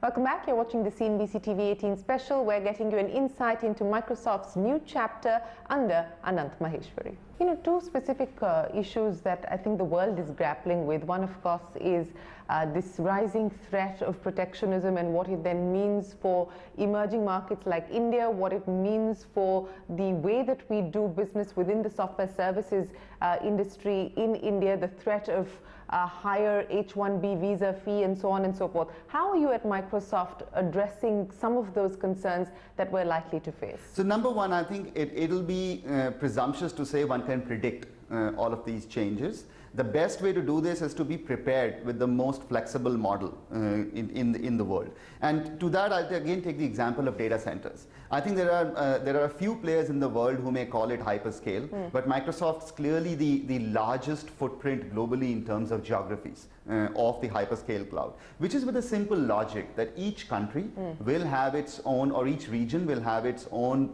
Welcome back. You're watching the CNBC TV 18 special. We're getting you an insight into Microsoft's new chapter under Anant Maheshwari. You know, two specific issues that I think the world is grappling with. One, of course, is this rising threat of protectionism and what it then means for emerging markets like India, what it means for the way that we do business within the software services industry in India, the threat of higher H-1B visa fee and so on and so forth. How are you at Microsoft addressing some of those concerns that we're likely to face? So number one, I think it'll be presumptuous to say one can predict all of these changes. The best way to do this is to be prepared with the most flexible model in the world. And to that, I'll again take the example of data centers. I think there are a few players in the world who may call it hyperscale, but Microsoft's clearly the largest footprint globally in terms of geographies of the hyperscale cloud, which is with a simple logic that each country will have its own, or each region will have its own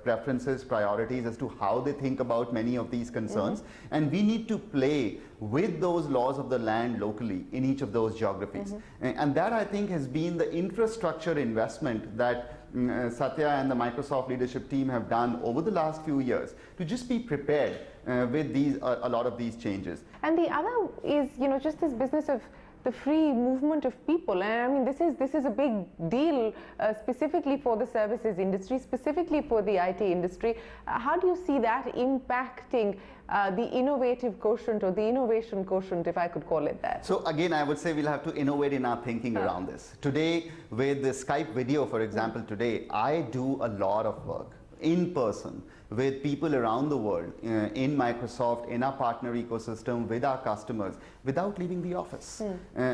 preferences, priorities as to how they think about many of these concerns. And we need to play with those laws of the land locally in each of those geographies. And that, I think, has been the infrastructure investment that Satya and the Microsoft leadership team have done over the last few years to just be prepared with a lot of these changes. And the other is, you know, just this business of the free movement of people. And I mean, this is a big deal specifically for the services industry, specifically for the IT industry. How do you see that impacting the innovative quotient, or the innovation quotient, if I could call it that? So again, I would say we'll have to innovate in our thinking around this. Today, with the Skype video, for example, today, I do a lot of work in person with people around the world, in Microsoft, in our partner ecosystem, with our customers, without leaving the office.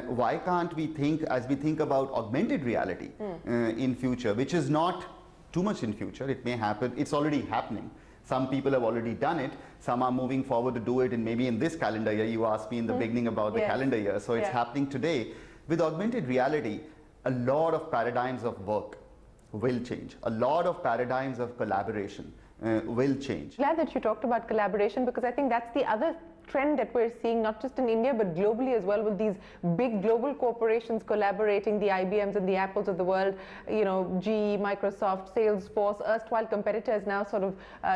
Why can't we think, as we think about augmented reality in future, which is not too much in future, it may happen, it's already happening. Some people have already done it, some are moving forward to do it, and maybe in this calendar year. You asked me in the beginning about the calendar year, so it's happening today. With augmented reality, a lot of paradigms of work will change. A lot of paradigms of collaboration will change. Glad that you talked about collaboration, because I think that's the other trend that we're seeing, not just in India but globally as well, with these big global corporations collaborating, the IBMs and the Apples of the world, you know, GE, Microsoft, Salesforce, erstwhile competitors now sort of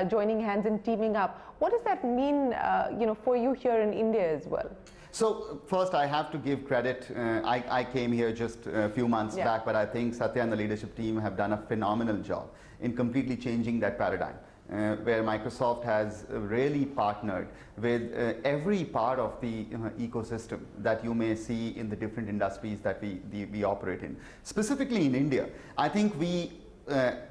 joining hands and teaming up. What does that mean, you know, for you here in India as well? So first, I have to give credit. I came here just a few months back, but I think Satya and the leadership team have done a phenomenal job in completely changing that paradigm, where Microsoft has really partnered with every part of the ecosystem that you may see in the different industries that we operate in. Specifically in India, I think we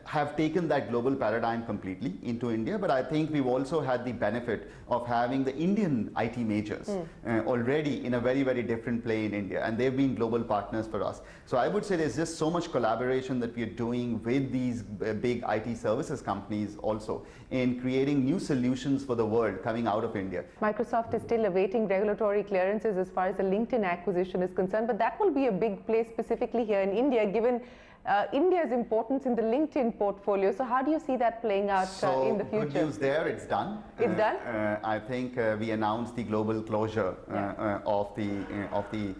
have taken that global paradigm completely into India, but I think we've also had the benefit of having the Indian IT majors already in a very, very different play in India, and they've been global partners for us. So I would say there's just so much collaboration that we're doing with these big IT services companies also in creating new solutions for the world coming out of India. Microsoft is still awaiting regulatory clearances as far as the LinkedIn acquisition is concerned, but that will be a big play specifically here in India, given India's importance in the LinkedIn portfolio. So how do you see that playing out in the future? Good news there, it's done. It's done? I think we announced the global closure of the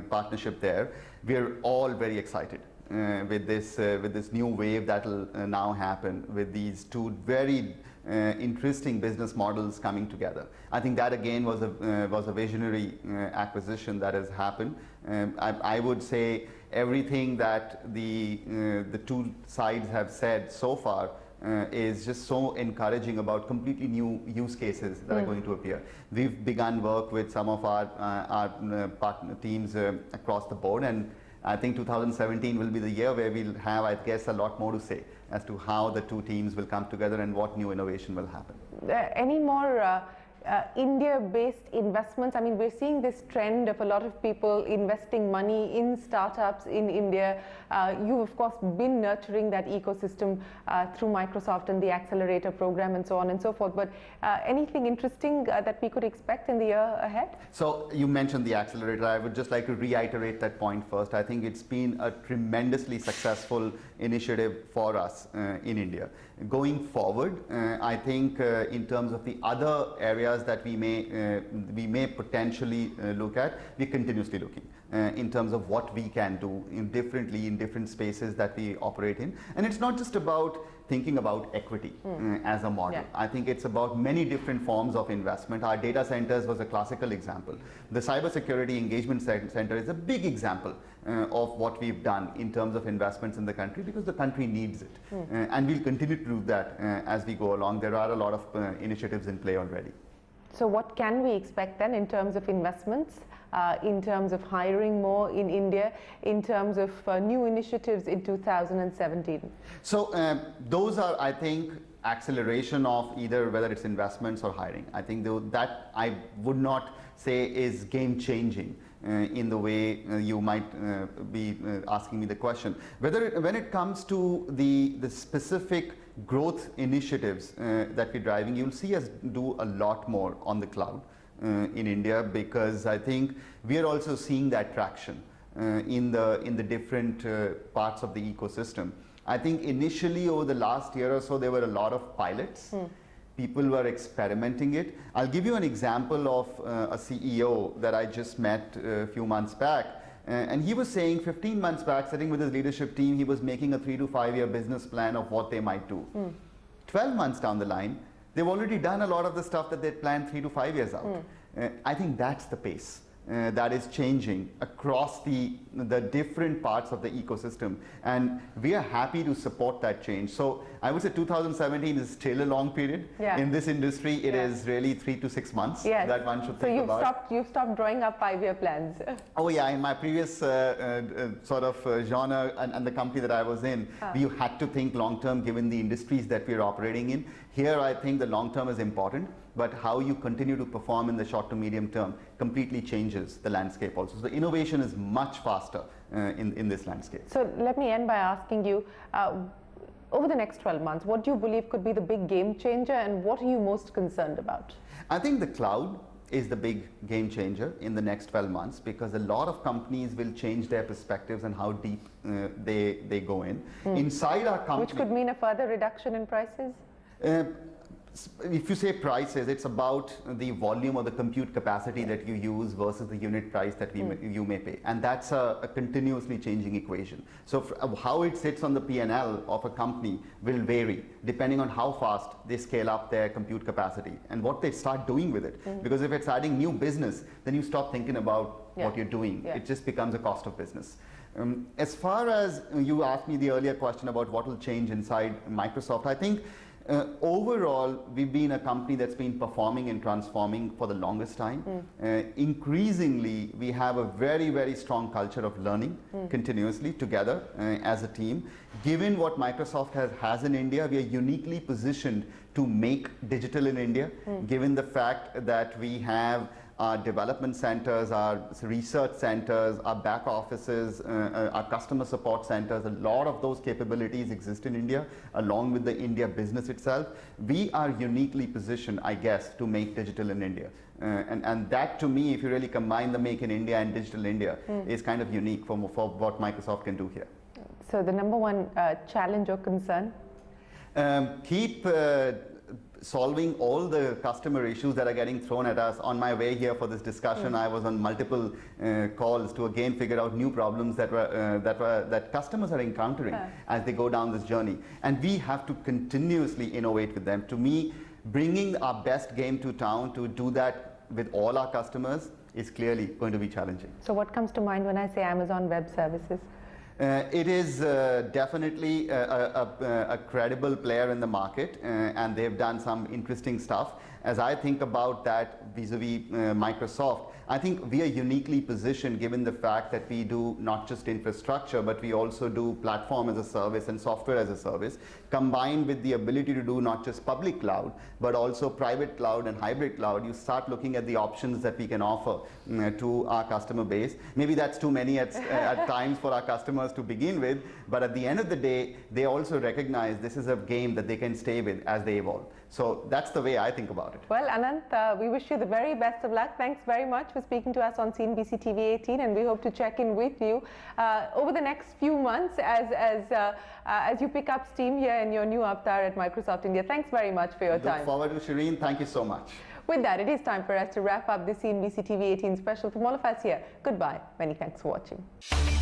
partnership there. We're all very excited with this new wave that will now happen with these two very interesting business models coming together. I think that again was a visionary acquisition that has happened. I would say everything that the two sides have said so far is just so encouraging about completely new use cases that are going to appear. We've begun work with some of our partner teams across the board, and I think 2017 will be the year where we'll have, I guess, a lot more to say as to how the two teams will come together and what new innovation will happen. Any more India-based investments? I mean, we're seeing this trend of a lot of people investing money in startups in India. You've, of course, been nurturing that ecosystem through Microsoft and the Accelerator program and so on and so forth. But anything interesting that we could expect in the year ahead? So you mentioned the Accelerator. I would just like to reiterate that point first. I think it's been a tremendously successful initiative for us in India. Going forward, I think in terms of the other areas that we may potentially look at, we're continuously looking. in terms of what we can do differently in different spaces that we operate in. And it's not just about thinking about equity as a model. Yeah. I think it's about many different forms of investment. Our data centers was a classical example. The Cybersecurity Engagement Center is a big example of what we've done in terms of investments in the country, because the country needs it. And we'll continue to do that as we go along. There are a lot of initiatives in play already. So what can we expect then in terms of investments, in terms of hiring more in India, in terms of new initiatives in 2017? So those are, I think, acceleration of either whether it's investments or hiring. I think that I would not say is game changing in the way you might be asking me the question. When it comes to the specific growth initiatives that we're driving, you'll see us do a lot more on the cloud in India, because I think we are also seeing that traction in the different parts of the ecosystem. I think initially over the last year or so, there were a lot of pilots. People were experimenting it. I'll give you an example of a CEO that I just met a few months back. And he was saying 15 months back, sitting with his leadership team, he was making a 3 to 5 year business plan of what they might do. 12 months down the line, they've already done a lot of the stuff that they'd planned 3 to 5 years out. I think that's the pace that is changing across the different parts of the ecosystem, and we are happy to support that change. So I would say 2017 is still a long period. In this industry. It is really 3 to 6 months that one should think about. So you've stopped drawing up 5-year plans. Oh yeah, in my previous sort of genre and the company that I was in, we had to think long term given the industries that we're operating in. Here I think the long term is important, but how you continue to perform in the short to medium term completely changes the landscape also. So the innovation is much faster in this landscape. So let me end by asking you, over the next 12 months, what do you believe could be the big game changer, and what are you most concerned about? I think the cloud is the big game changer in the next 12 months, because a lot of companies will change their perspectives and how deep they go in. Inside our company, which could mean a further reduction in prices? If you say prices, it's about the volume or the compute capacity that you use versus the unit price that you may pay. And that's a continuously changing equation. So how it sits on the P&L of a company will vary depending on how fast they scale up their compute capacity and what they start doing with it. Because if it's adding new business, then you stop thinking about what you're doing. It just becomes a cost of business. As far as you asked me the earlier question about what will change inside Microsoft, I think overall, we've been a company that's been performing and transforming for the longest time. Increasingly, we have a very, very strong culture of learning continuously together as a team. Given what Microsoft has in India, we are uniquely positioned to make digital in India, given the fact that we have our development centers, our research centers, our back offices, our customer support centers. A lot of those capabilities exist in India, along with the India business itself. We are uniquely positioned, I guess, to make digital in India. And that, to me, if you really combine the Make in India and Digital India, is kind of unique for what Microsoft can do here. So the number one challenge or concern? Keep solving all the customer issues that are getting thrown at us. On my way here for this discussion, I was on multiple calls to again figure out new problems that customers are encountering as they go down this journey. And we have to continuously innovate with them. To me, bringing our best game to town to do that with all our customers is clearly going to be challenging. So what comes to mind when I say Amazon Web Services? It is definitely a credible player in the market, and they've done some interesting stuff. As I think about that vis-a-vis Microsoft, I think we are uniquely positioned given the fact that we do not just infrastructure, but we also do platform as a service and software as a service, combined with the ability to do not just public cloud, but also private cloud and hybrid cloud. You start looking at the options that we can offer to our customer base. Maybe that's too many at times for our customers to begin with, but at the end of the day, they also recognize this is a game that they can stay with as they evolve. So that's the way I think about it. Well, Anant, we wish you the very best of luck. Thanks very much for speaking to us on CNBC TV 18, and we hope to check in with you over the next few months as you pick up steam here in your new avatar at Microsoft India. Thanks very much for your time. Look forward to Shereen. Thank you so much. With that, it is time for us to wrap up this CNBC TV 18 special. From all of us here, goodbye. Many thanks for watching.